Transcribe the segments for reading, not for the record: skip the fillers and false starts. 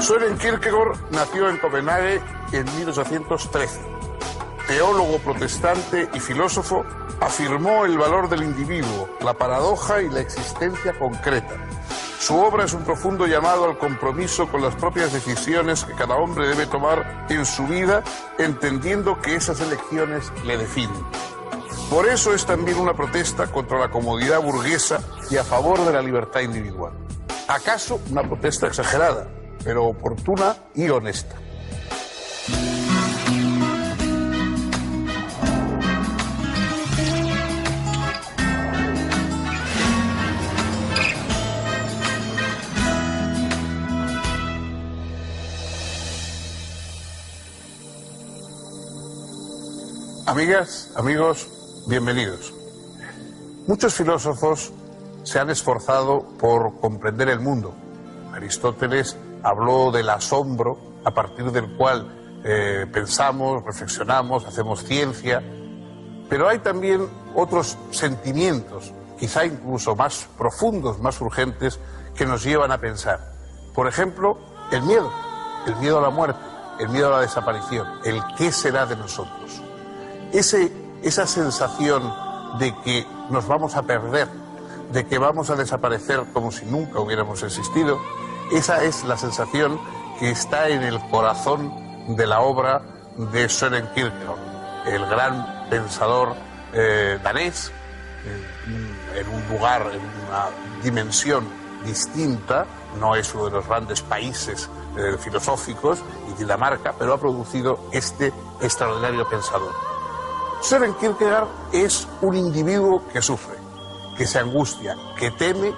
Søren Kierkegaard nació en Copenhague en 1813. Teólogo protestante y filósofo, afirmó el valor del individuo, la paradoja y la existencia concreta. Su obra es un profundo llamado al compromiso con las propias decisiones que cada hombre debe tomar en su vida, entendiendo que esas elecciones le definen. Por eso es también una protesta contra la comodidad burguesa y a favor de la libertad individual. ¿Acaso una protesta exagerada, pero oportuna y honesta? Amigas, amigos, bienvenidos. Muchos filósofos se han esforzado por comprender el mundo. Aristóteles habló del asombro a partir del cual pensamos, reflexionamos, hacemos ciencia, pero hay también otros sentimientos, quizá incluso más profundos, más urgentes, que nos llevan a pensar. Por ejemplo, el miedo a la muerte, el miedo a la desaparición, el qué será de nosotros. Esa sensación de que nos vamos a perder, de que vamos a desaparecer como si nunca hubiéramos existido, esa es la sensación que está en el corazón de la obra de Søren Kierkegaard, el gran pensador danés, en un lugar, en una dimensión distinta. No es uno de los grandes países filosóficos, y Dinamarca, pero ha producido este extraordinario pensador. Søren Kierkegaard es un individuo que sufre, que se angustia, que teme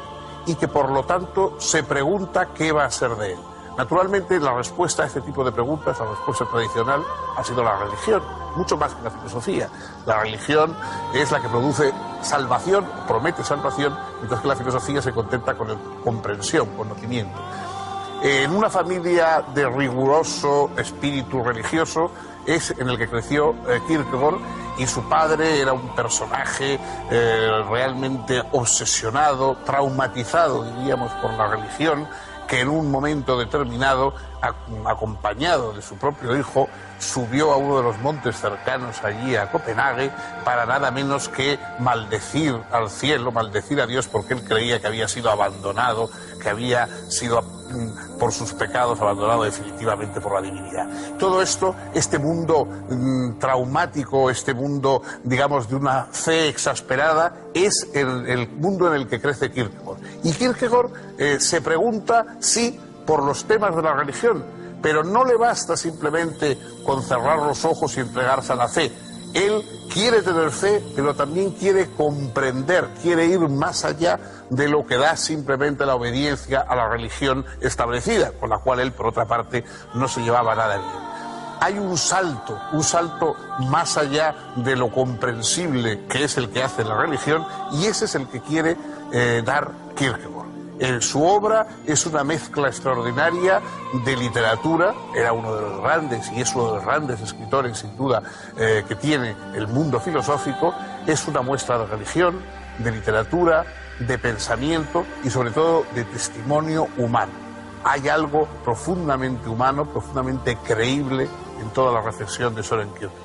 y que por lo tanto se pregunta qué va a ser de él. Naturalmente la respuesta a este tipo de preguntas, la respuesta tradicional, ha sido la religión, mucho más que la filosofía. La religión es la que produce salvación, promete salvación, mientras que la filosofía se contenta con comprensión, conocimiento. En una familia de riguroso espíritu religioso es en el que creció Kierkegaard, y su padre era un personaje realmente obsesionado, traumatizado, diríamos, por la religión, que en un momento determinado, acompañado de su propio hijo, subió a uno de los montes cercanos allí a Copenhague para nada menos que maldecir al cielo, maldecir a Dios, porque él creía que había sido abandonado, que había sido por sus pecados abandonado definitivamente por la divinidad. Todo esto, este mundo traumático, este mundo, digamos, de una fe exasperada, es el mundo en el que crece Kierkegaard. Y Kierkegaard se pregunta, sí, por los temas de la religión, pero no le basta simplemente con cerrar los ojos y entregarse a la fe. Él quiere tener fe, pero también quiere comprender, quiere ir más allá de lo que da simplemente la obediencia a la religión establecida, con la cual él, por otra parte, no se llevaba nada bien. Hay un salto más allá de lo comprensible que es el que hace la religión, y ese es el que quiere dar Kierkegaard. Su obra es una mezcla extraordinaria de literatura, era uno de los grandes y es uno de los grandes escritores sin duda que tiene el mundo filosófico, es una muestra de religión, de literatura, de pensamiento y sobre todo de testimonio humano. Hay algo profundamente humano, profundamente creíble en toda la reflexión de Søren Kierkegaard.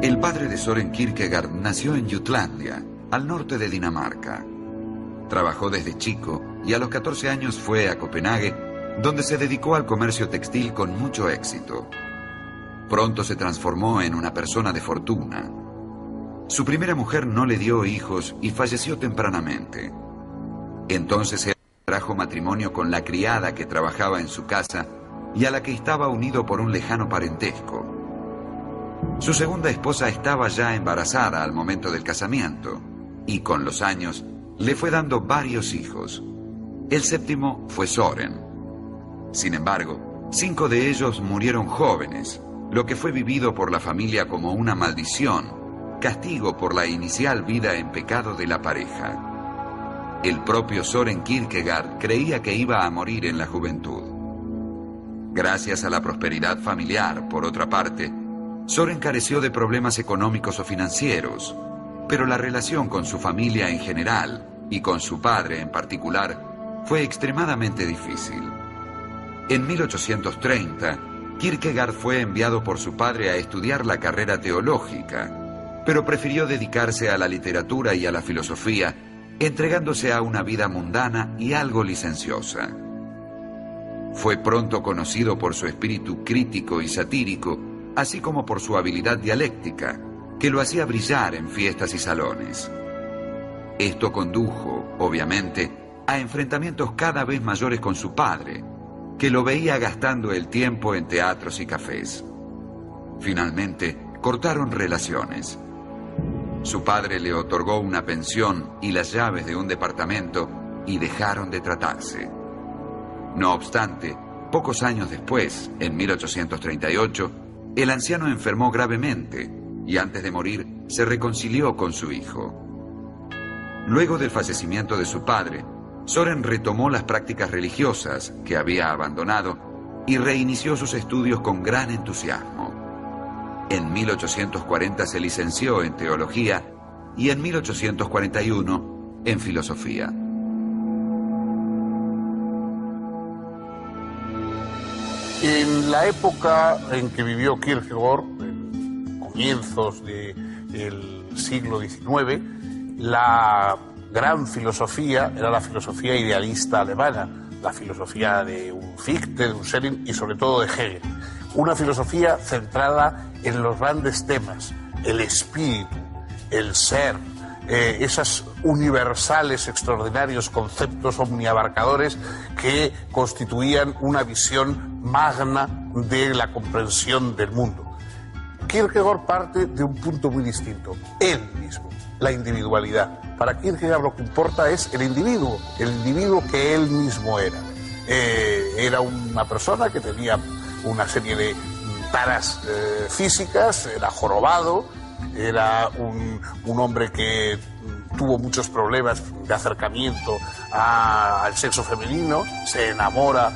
El padre de Søren Kierkegaard nació en Jutlandia, al norte de Dinamarca. Trabajó desde chico y a los 14 años fue a Copenhague, donde se dedicó al comercio textil con mucho éxito. Pronto se transformó en una persona de fortuna. Su primera mujer no le dio hijos y falleció tempranamente. Entonces él contrajo matrimonio con la criada que trabajaba en su casa y a la que estaba unido por un lejano parentesco. Su segunda esposa estaba ya embarazada al momento del casamiento y con los años le fue dando varios hijos. El séptimo fue Søren. Sin embargo, 5 de ellos murieron jóvenes, lo que fue vivido por la familia como una maldición, castigo por la inicial vida en pecado de la pareja. El propio Søren Kierkegaard creía que iba a morir en la juventud. Gracias a la prosperidad familiar, por otra parte, Søren careció de problemas económicos o financieros, pero la relación con su familia en general y con su padre en particular fue extremadamente difícil. En 1830, Kierkegaard fue enviado por su padre a estudiar la carrera teológica, pero prefirió dedicarse a la literatura y a la filosofía, entregándose a una vida mundana y algo licenciosa. Fue pronto conocido por su espíritu crítico y satírico, así como por su habilidad dialéctica, que lo hacía brillar en fiestas y salones. Esto condujo, obviamente, a enfrentamientos cada vez mayores con su padre, que lo veía gastando el tiempo en teatros y cafés. Finalmente, cortaron relaciones. Su padre le otorgó una pensión y las llaves de un departamento y dejaron de tratarse. No obstante, pocos años después, en 1838, el anciano enfermó gravemente y antes de morir se reconcilió con su hijo. Luego del fallecimiento de su padre, Søren retomó las prácticas religiosas que había abandonado y reinició sus estudios con gran entusiasmo. En 1840 se licenció en teología y en 1841 en filosofía. En la época en que vivió Kierkegaard, en comienzos del siglo XIX, la gran filosofía era la filosofía idealista alemana, la filosofía de un Fichte, de un Schelling y sobre todo de Hegel. Una filosofía centrada en los grandes temas, el espíritu, el ser, esos universales, extraordinarios conceptos omniabarcadores que constituían una visión magna de la comprensión del mundo. Kierkegaard parte de un punto muy distinto, él mismo, la individualidad. Para Kierkegaard lo que importa es el individuo que él mismo era. Era una persona que tenía una serie de taras físicas, era jorobado, era un hombre que tuvo muchos problemas de acercamiento al sexo femenino, se enamora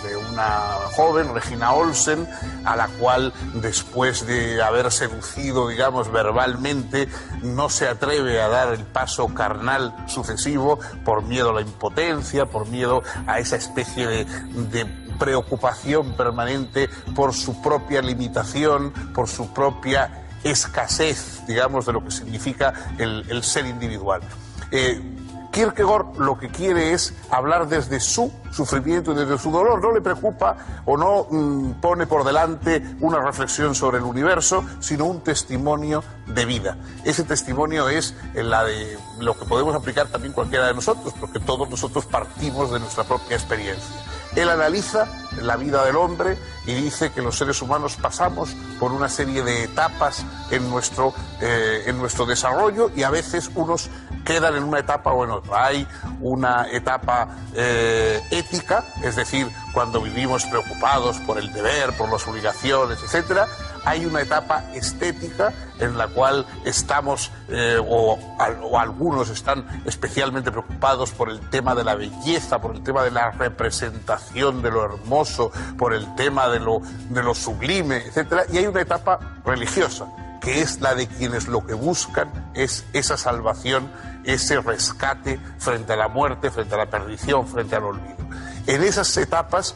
de una joven, Regina Olsen, a la cual después de haber seducido, digamos, verbalmente, no se atreve a dar el paso carnal sucesivo por miedo a la impotencia, por miedo a esa especie de preocupación permanente por su propia limitación, por su propia escasez, digamos, de lo que significa el ser individual. Kierkegaard lo que quiere es hablar desde su sufrimiento y desde su dolor. No le preocupa o no pone por delante una reflexión sobre el universo, sino un testimonio de vida. Ese testimonio es la de lo que podemos aplicar también cualquiera de nosotros, porque todos nosotros partimos de nuestra propia experiencia. Él analiza la vida del hombre y dice que los seres humanos pasamos por una serie de etapas en nuestro desarrollo y a veces unos quedan en una etapa o en otra. Hay una etapa ética, es decir, cuando vivimos preocupados por el deber, por las obligaciones, etcétera. Hay una etapa estética en la cual estamos, o algunos están especialmente preocupados por el tema de la belleza, por el tema de la representación de lo hermoso, por el tema de lo sublime, etcétera. Y hay una etapa religiosa, que es la de quienes lo que buscan es esa salvación, ese rescate frente a la muerte, frente a la perdición, frente al olvido. En esas etapas,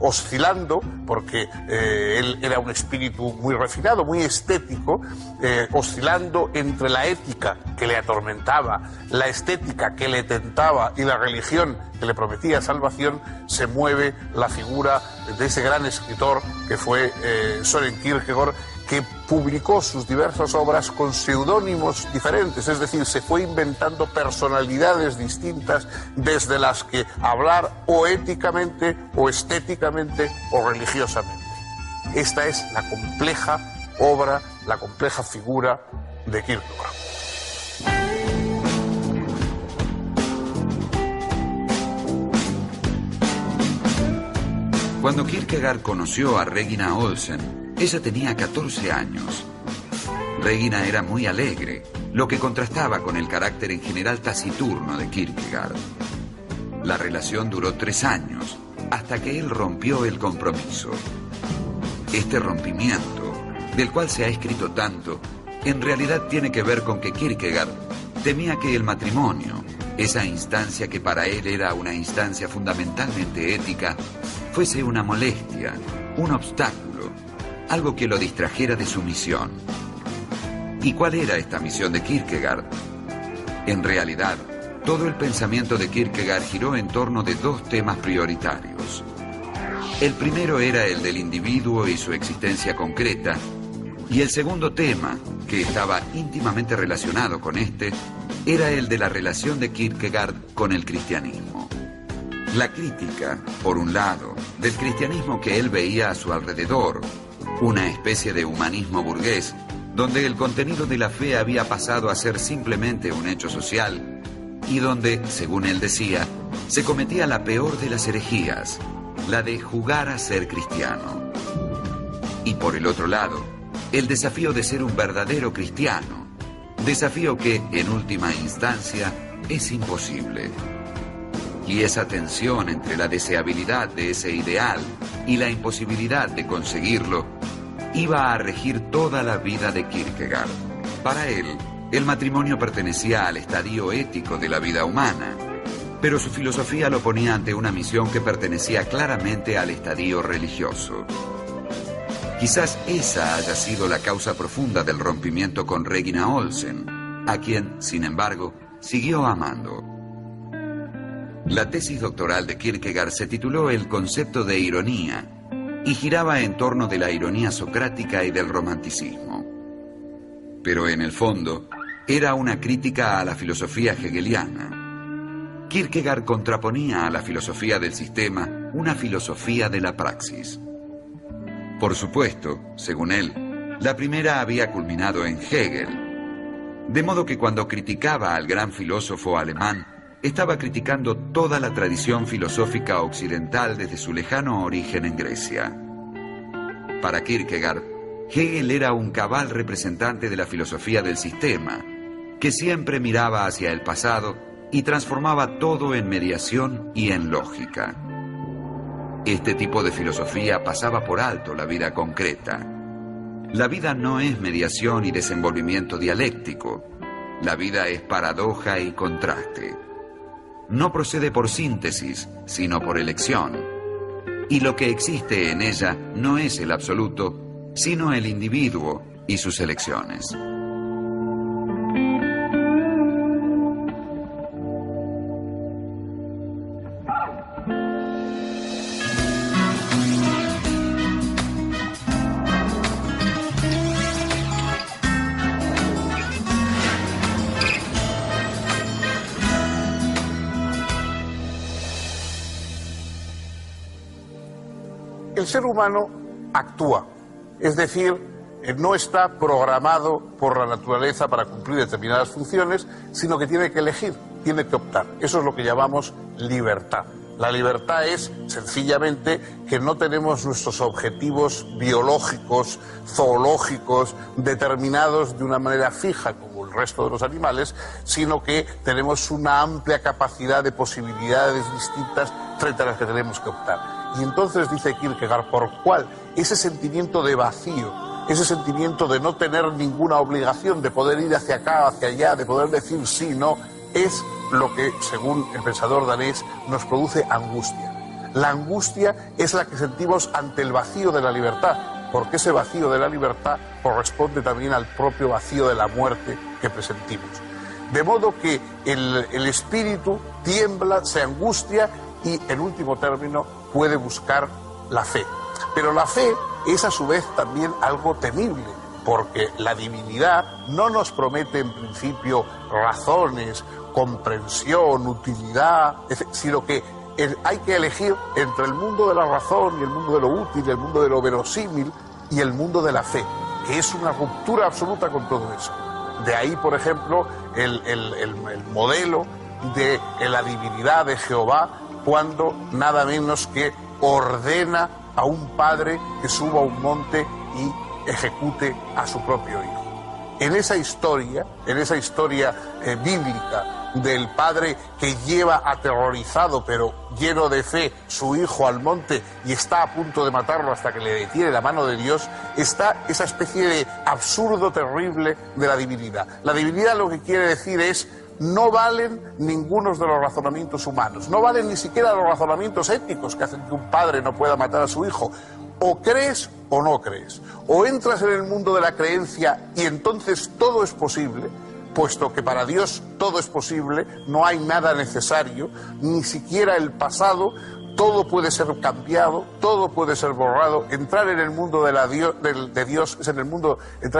oscilando, porque él era un espíritu muy refinado, muy estético, oscilando entre la ética que le atormentaba, la estética que le tentaba y la religión que le prometía salvación, se mueve la figura de ese gran escritor que fue Søren Kierkegaard, que publicó sus diversas obras con seudónimos diferentes, es decir, se fue inventando personalidades distintas desde las que hablar o éticamente, o estéticamente, o religiosamente. Esta es la compleja obra, la compleja figura de Kierkegaard. Cuando Kierkegaard conoció a Regina Olsen, ella tenía 14 años. Regina era muy alegre, lo que contrastaba con el carácter en general taciturno de Kierkegaard. La relación duró 3 años, hasta que él rompió el compromiso. Este rompimiento del cual se ha escrito tanto, en realidad tiene que ver con que Kierkegaard temía que el matrimonio, esa instancia que para él era una instancia fundamentalmente ética, fuese una molestia, un obstáculo, algo que lo distrajera de su misión. ¿Y cuál era esta misión de Kierkegaard? En realidad, todo el pensamiento de Kierkegaard giró en torno de dos temas prioritarios. El primero era el del individuo y su existencia concreta, y el segundo tema, que estaba íntimamente relacionado con este, era el de la relación de Kierkegaard con el cristianismo. La crítica, por un lado, del cristianismo que él veía a su alrededor, una especie de humanismo burgués, donde el contenido de la fe había pasado a ser simplemente un hecho social, y donde, según él decía, se cometía la peor de las herejías, la de jugar a ser cristiano. Y por el otro lado, el desafío de ser un verdadero cristiano, desafío que, en última instancia, es imposible. Y esa tensión entre la deseabilidad de ese ideal y la imposibilidad de conseguirlo iba a regir toda la vida de Kierkegaard. Para él, el matrimonio pertenecía al estadio ético de la vida humana, pero su filosofía lo ponía ante una misión que pertenecía claramente al estadio religioso. Quizás esa haya sido la causa profunda del rompimiento con Regina Olsen, a quien, sin embargo, siguió amando. La tesis doctoral de Kierkegaard se tituló El concepto de ironía y giraba en torno de la ironía socrática y del romanticismo. Pero en el fondo, era una crítica a la filosofía hegeliana. Kierkegaard contraponía a la filosofía del sistema una filosofía de la praxis. Por supuesto, según él, la primera había culminado en Hegel, de modo que cuando criticaba al gran filósofo alemán, estaba criticando toda la tradición filosófica occidental desde su lejano origen en Grecia. Para Kierkegaard, Hegel era un cabal representante de la filosofía del sistema, que siempre miraba hacia el pasado y transformaba todo en mediación y en lógica. Este tipo de filosofía pasaba por alto la vida concreta. La vida no es mediación y desenvolvimiento dialéctico. La vida es paradoja y contraste. No procede por síntesis, sino por elección. Y lo que existe en ella no es el absoluto, sino el individuo y sus elecciones. El ser humano actúa, es decir, no está programado por la naturaleza para cumplir determinadas funciones, sino que tiene que elegir, tiene que optar. Eso es lo que llamamos libertad. La libertad es, sencillamente, que no tenemos nuestros objetivos biológicos, zoológicos, determinados de una manera fija, como el resto de los animales, sino que tenemos una amplia capacidad de posibilidades distintas frente a las que tenemos que optar. Y entonces dice Kierkegaard, ¿por cuál? Ese sentimiento de vacío, ese sentimiento de no tener ninguna obligación, de poder ir hacia acá, hacia allá, de poder decir sí, no, es lo que, según el pensador danés, nos produce angustia. La angustia es la que sentimos ante el vacío de la libertad, porque ese vacío de la libertad corresponde también al propio vacío de la muerte que presentimos. De modo que el espíritu tiembla, se angustia y, en último término, puede buscar la fe. Pero la fe es a su vez también algo temible, porque la divinidad no nos promete en principio razones, comprensión, utilidad, sino que hay que elegir entre el mundo de la razón y el mundo de lo útil, el mundo de lo verosímil y el mundo de la fe, que es una ruptura absoluta con todo eso. De ahí, por ejemplo, el modelo de la divinidad de Jehová, cuando nada menos que ordena a un padre que suba a un monte y ejecute a su propio hijo. En esa historia bíblica del padre que lleva aterrorizado pero lleno de fe su hijo al monte y está a punto de matarlo hasta que le detiene la mano de Dios, está esa especie de absurdo terrible de la divinidad. La divinidad lo que quiere decir es: no valen ninguno de los razonamientos humanos, no valen ni siquiera los razonamientos éticos que hacen que un padre no pueda matar a su hijo. O crees o no crees, o entras en el mundo de la creencia y entonces todo es posible, puesto que para Dios todo es posible, no hay nada necesario, ni siquiera el pasado. Todo puede ser cambiado, todo puede ser borrado. Entrar en el mundo de Dios es entrar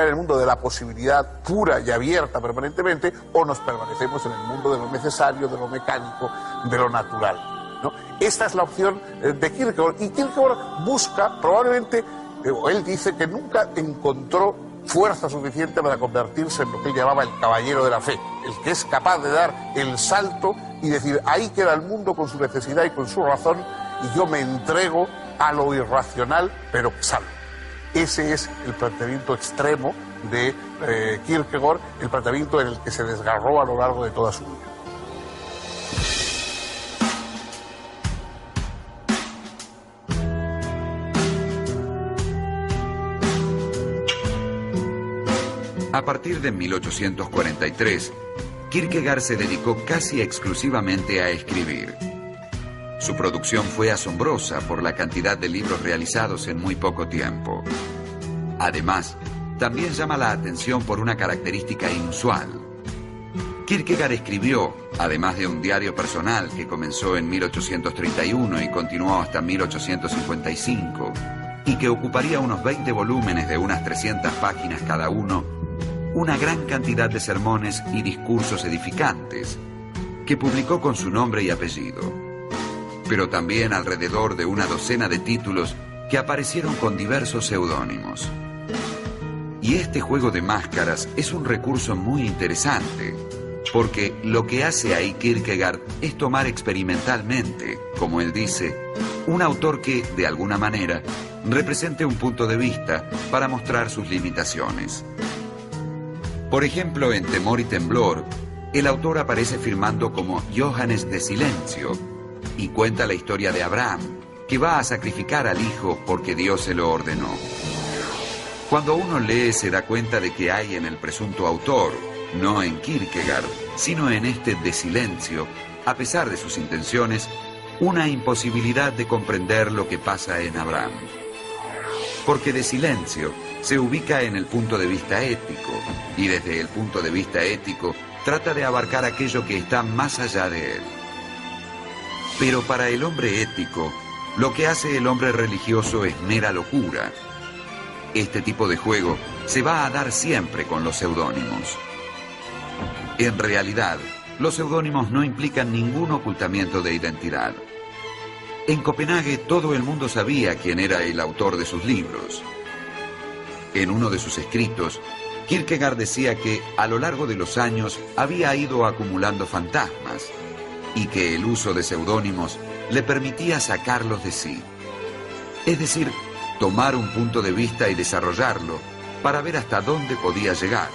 en el mundo de la posibilidad pura y abierta permanentemente, o nos permanecemos en el mundo de lo necesario, de lo mecánico, de lo natural, ¿no? Esta es la opción de Kierkegaard, y Kierkegaard busca, probablemente, él dice que nunca encontró fuerza suficiente para convertirse en lo que él llamaba el caballero de la fe, el que es capaz de dar el salto y decir: ahí queda el mundo con su necesidad y con su razón, y yo me entrego a lo irracional, pero que salvo. Ese es el planteamiento extremo de Kierkegaard, el planteamiento en el que se desgarró a lo largo de toda su vida. A partir de 1843, Kierkegaard se dedicó casi exclusivamente a escribir. Su producción fue asombrosa por la cantidad de libros realizados en muy poco tiempo. Además, también llama la atención por una característica inusual. Kierkegaard escribió, además de un diario personal que comenzó en 1831 y continuó hasta 1855, y que ocuparía unos 20 volúmenes de unas 300 páginas cada uno, una gran cantidad de sermones y discursos edificantes, que publicó con su nombre y apellido, pero también alrededor de una docena de títulos que aparecieron con diversos seudónimos. Y este juego de máscaras es un recurso muy interesante, porque lo que hace ahí Kierkegaard es tomar experimentalmente, como él dice, un autor que, de alguna manera, represente un punto de vista para mostrar sus limitaciones. Por ejemplo, en Temor y Temblor, el autor aparece firmando como Johannes de Silencio y cuenta la historia de Abraham, que va a sacrificar al hijo porque Dios se lo ordenó. Cuando uno lee se da cuenta de que hay en el presunto autor, no en Kierkegaard, sino en este de Silencio, a pesar de sus intenciones, una imposibilidad de comprender lo que pasa en Abraham. Porque de Silencio se ubica en el punto de vista ético, y desde el punto de vista ético trata de abarcar aquello que está más allá de él. Pero para el hombre ético, lo que hace el hombre religioso es mera locura. Este tipo de juego se va a dar siempre con los seudónimos. En realidad, los seudónimos no implican ningún ocultamiento de identidad. En Copenhague todo el mundo sabía quién era el autor de sus libros. En uno de sus escritos, Kierkegaard decía que a lo largo de los años había ido acumulando fantasmas y que el uso de seudónimos le permitía sacarlos de sí. Es decir, tomar un punto de vista y desarrollarlo para ver hasta dónde podía llegar.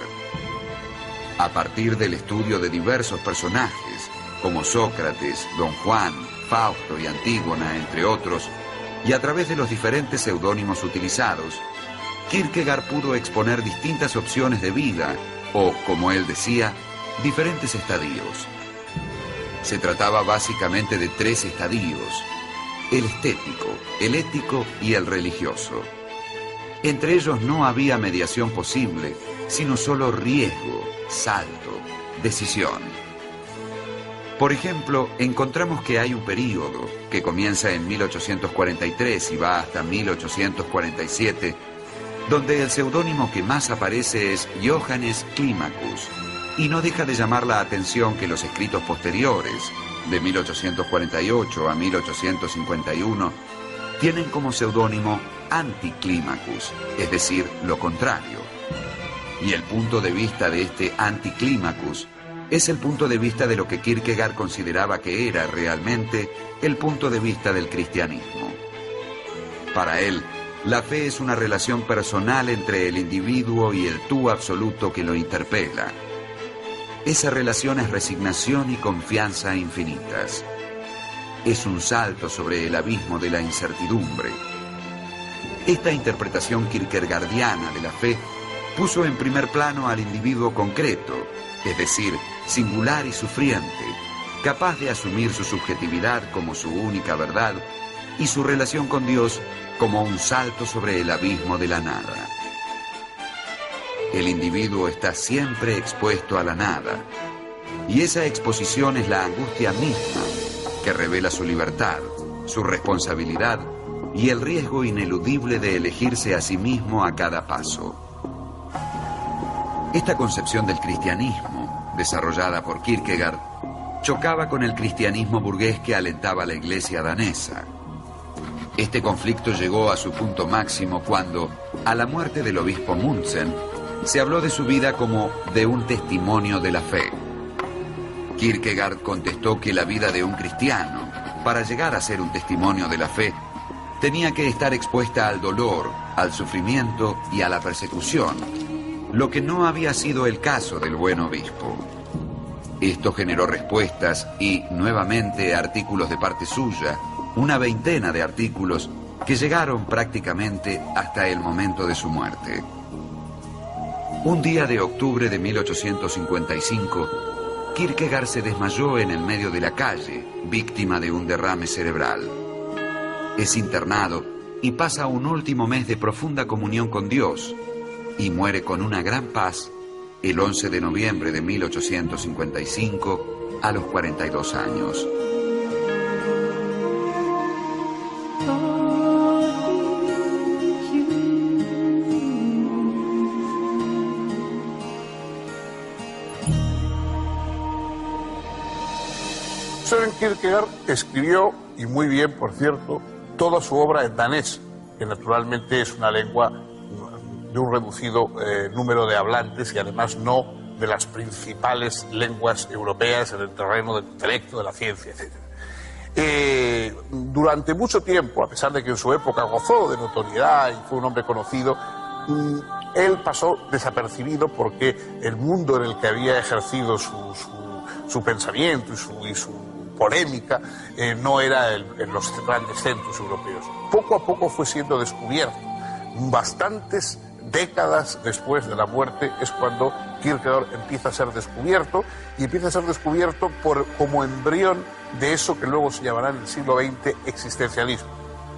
A partir del estudio de diversos personajes, como Sócrates, Don Juan, Fausto y Antígona, entre otros, y a través de los diferentes seudónimos utilizados, Kierkegaard pudo exponer distintas opciones de vida, o, como él decía, diferentes estadios. Se trataba básicamente de 3 estadios: el estético, el ético y el religioso. Entre ellos no había mediación posible, sino solo riesgo, salto, decisión. Por ejemplo, encontramos que hay un período que comienza en 1843 y va hasta 1847, donde el seudónimo que más aparece es Johannes Climacus, y no deja de llamar la atención que los escritos posteriores, de 1848 a 1851, tienen como seudónimo Anticlimacus, es decir, lo contrario. Y el punto de vista de este Anticlimacus es el punto de vista de lo que Kierkegaard consideraba que era realmente el punto de vista del cristianismo. Para él, la fe es una relación personal entre el individuo y el tú absoluto que lo interpela. esa relación es resignación y confianza infinitas. Es un salto sobre el abismo de la incertidumbre. Esta interpretación kierkegaardiana de la fe puso en primer plano al individuo concreto, es decir, singular y sufriente, capaz de asumir su subjetividad como su única verdad y su relación con Dios como un salto sobre el abismo de la nada. El individuo está siempre expuesto a la nada, y esa exposición es la angustia misma que revela su libertad, su responsabilidad y el riesgo ineludible de elegirse a sí mismo a cada paso. Esta concepción del cristianismo, desarrollada por Kierkegaard, chocaba con el cristianismo burgués que alentaba la iglesia danesa. Este conflicto llegó a su punto máximo cuando, a la muerte del obispo Muntzen, se habló de su vida como de un testimonio de la fe. Kierkegaard contestó que la vida de un cristiano, para llegar a ser un testimonio de la fe, tenía que estar expuesta al dolor, al sufrimiento y a la persecución, lo que no había sido el caso del buen obispo. Esto generó respuestas y, nuevamente, artículos de parte suya, una veintena de artículos que llegaron prácticamente hasta el momento de su muerte. Un día de octubre de 1855, Kierkegaard se desmayó en el medio de la calle, víctima de un derrame cerebral. Es internado y pasa un último mes de profunda comunión con Dios, y muere con una gran paz el 11 de noviembre de 1855 a los 42 años. Søren Kierkegaard escribió, y muy bien por cierto, toda su obra en danés, que naturalmente es una lengua de un reducido número de hablantes y además no de las principales lenguas europeas en el terreno del intelecto, de la ciencia, etc. Durante mucho tiempo, a pesar de que en su época gozó de notoriedad y fue un hombre conocido, él pasó desapercibido porque el mundo en el que había ejercido su pensamiento y su polémica no era en los grandes centros europeos. Poco a poco fue siendo descubierto. Bastantes décadas después de la muerte es cuando Kierkegaard empieza a ser descubierto, y empieza a ser descubierto como embrión de eso que luego se llamará en el siglo XX existencialismo.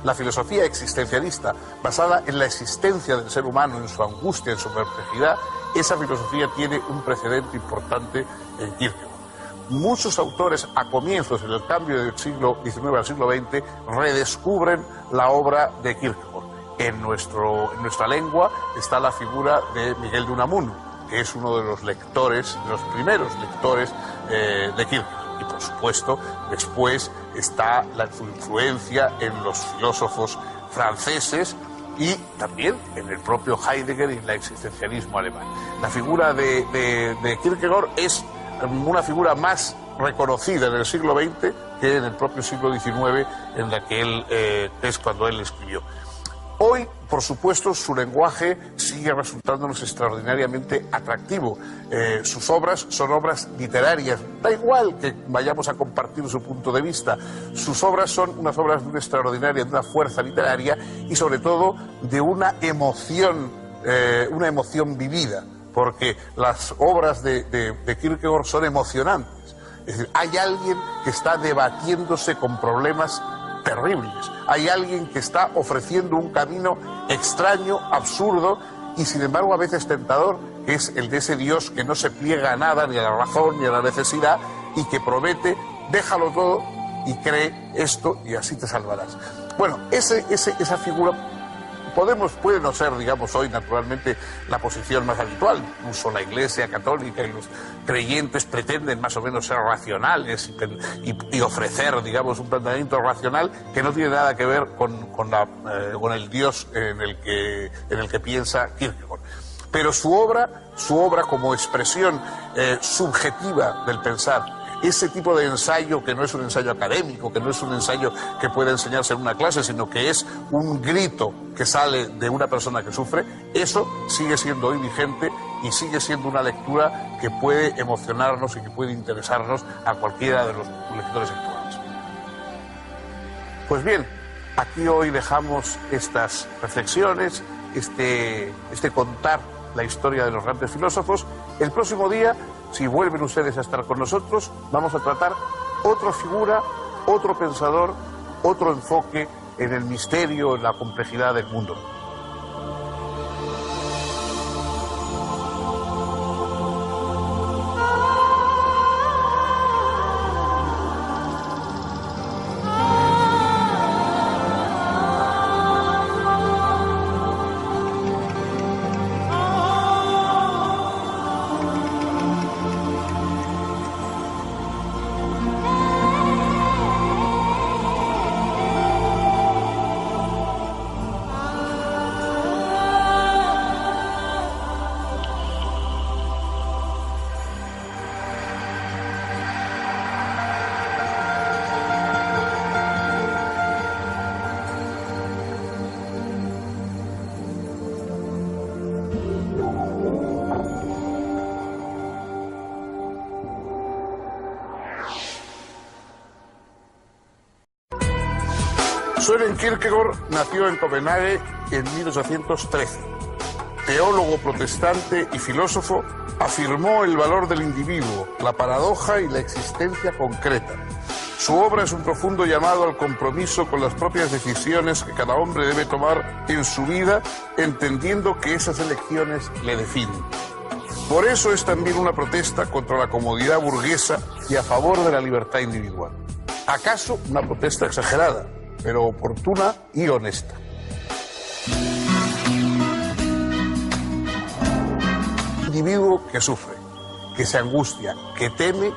La filosofía existencialista, basada en la existencia del ser humano, en su angustia, en su perplejidad, esa filosofía tiene un precedente importante en Kierkegaard. Muchos autores a comienzos, en el cambio del siglo XIX al siglo XX, redescubren la obra de Kierkegaard. En nuestra lengua está la figura de Miguel de Unamuno, que es uno de los lectores, de los primeros lectores de Kierkegaard. Y por supuesto, después está su influencia en los filósofos franceses y también en el propio Heidegger y en el existencialismo alemán. La figura de Kierkegaard es una figura más reconocida en el siglo XX que en el propio siglo XIX, en la que es cuando él escribió. Hoy, por supuesto, su lenguaje sigue resultándonos extraordinariamente atractivo. Sus obras son obras literarias. Da igual que vayamos a compartir su punto de vista. Sus obras son unas obras de una extraordinaria, de una fuerza literaria y, sobre todo, de una emoción vivida. Porque las obras de Kierkegaard son emocionantes. Es decir, hay alguien que está debatiéndose con problemas terribles. Hay alguien que está ofreciendo un camino extraño, absurdo y sin embargo a veces tentador, que es el de ese Dios que no se pliega a nada, ni a la razón, ni a la necesidad, y que promete, déjalo todo y cree esto y así te salvarás. Bueno, esa figura puede no ser, digamos, hoy naturalmente la posición más habitual. Incluso la Iglesia Católica y los creyentes pretenden más o menos ser racionales y ofrecer, digamos, un planteamiento racional que no tiene nada que ver con el Dios en el que piensa Kierkegaard. Pero su obra como expresión subjetiva del pensar, ese tipo de ensayo que no es un ensayo académico, que no es un ensayo que puede enseñarse en una clase, sino que es un grito que sale de una persona que sufre, eso sigue siendo hoy vigente y sigue siendo una lectura que puede emocionarnos y que puede interesarnos a cualquiera de los lectores actuales. Pues bien, aquí hoy dejamos estas reflexiones, este contar la historia de los grandes filósofos. El próximo día, si vuelven ustedes a estar con nosotros, vamos a tratar otra figura, otro pensador, otro enfoque en el misterio, en la complejidad del mundo. Søren Kierkegaard nació en Copenhague en 1813. Teólogo protestante y filósofo, afirmó el valor del individuo, la paradoja y la existencia concreta. Su obra es un profundo llamado al compromiso con las propias decisiones que cada hombre debe tomar en su vida, entendiendo que esas elecciones le definen. Por eso es también una protesta contra la comodidad burguesa y a favor de la libertad individual. ¿Acaso una protesta exagerada, pero oportuna y honesta? Un individuo que sufre, que se angustia, que teme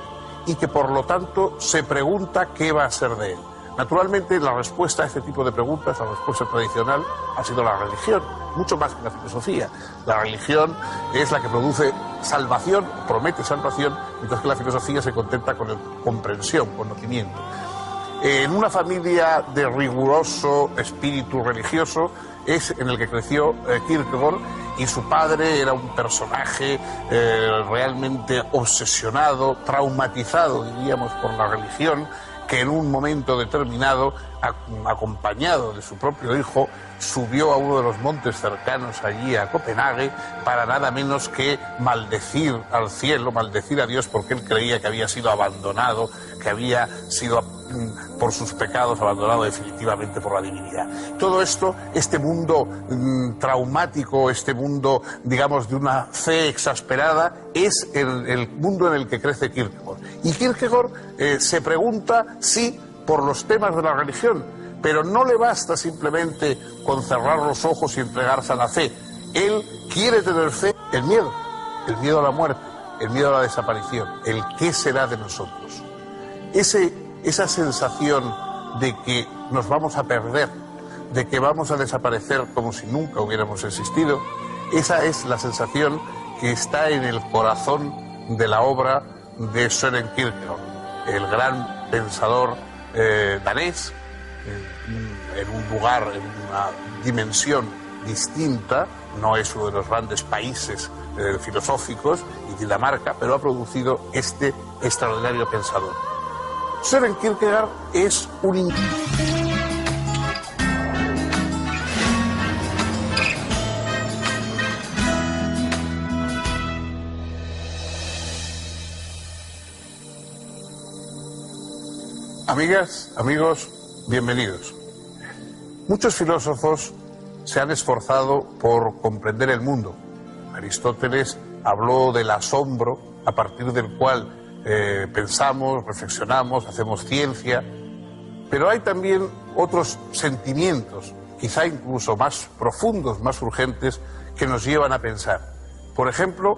y que por lo tanto se pregunta qué va a ser de él. Naturalmente, la respuesta a este tipo de preguntas, la respuesta tradicional, ha sido la religión, mucho más que la filosofía. La religión es la que produce salvación, promete salvación, mientras que la filosofía se contenta con comprensión, conocimiento. En una familia de riguroso espíritu religioso es en el que creció Kierkegaard, y su padre era un personaje realmente obsesionado, traumatizado, diríamos, por la religión, que en un momento determinado, acompañado de su propio hijo, subió a uno de los montes cercanos allí a Copenhague para nada menos que maldecir al cielo, maldecir a Dios, porque él creía que había sido abandonado, que había sido por sus pecados abandonado definitivamente por la divinidad. Todo esto, este mundo traumático, este mundo, digamos, de una fe exasperada, es el mundo en el que crece Kierkegaard. Y Kierkegaard se pregunta, sí, por los temas de la religión, pero no le basta simplemente con cerrar los ojos y entregarse a la fe. Él quiere tener fe, el miedo a la muerte, el miedo a la desaparición, el qué será de nosotros. Esa sensación de que nos vamos a perder, de que vamos a desaparecer como si nunca hubiéramos existido, esa es la sensación que está en el corazón de la obra de Søren Kierkegaard, el gran pensador danés, en un lugar, en una dimensión distinta. No es uno de los grandes países filosóficos, y Dinamarca, pero ha producido este extraordinario pensador. Søren Kierkegaard es un... Amigas, amigos, bienvenidos. Muchos filósofos se han esforzado por comprender el mundo. Aristóteles habló del asombro a partir del cual pensamos, reflexionamos, hacemos ciencia, pero hay también otros sentimientos, quizá incluso más profundos, más urgentes, que nos llevan a pensar. Por ejemplo,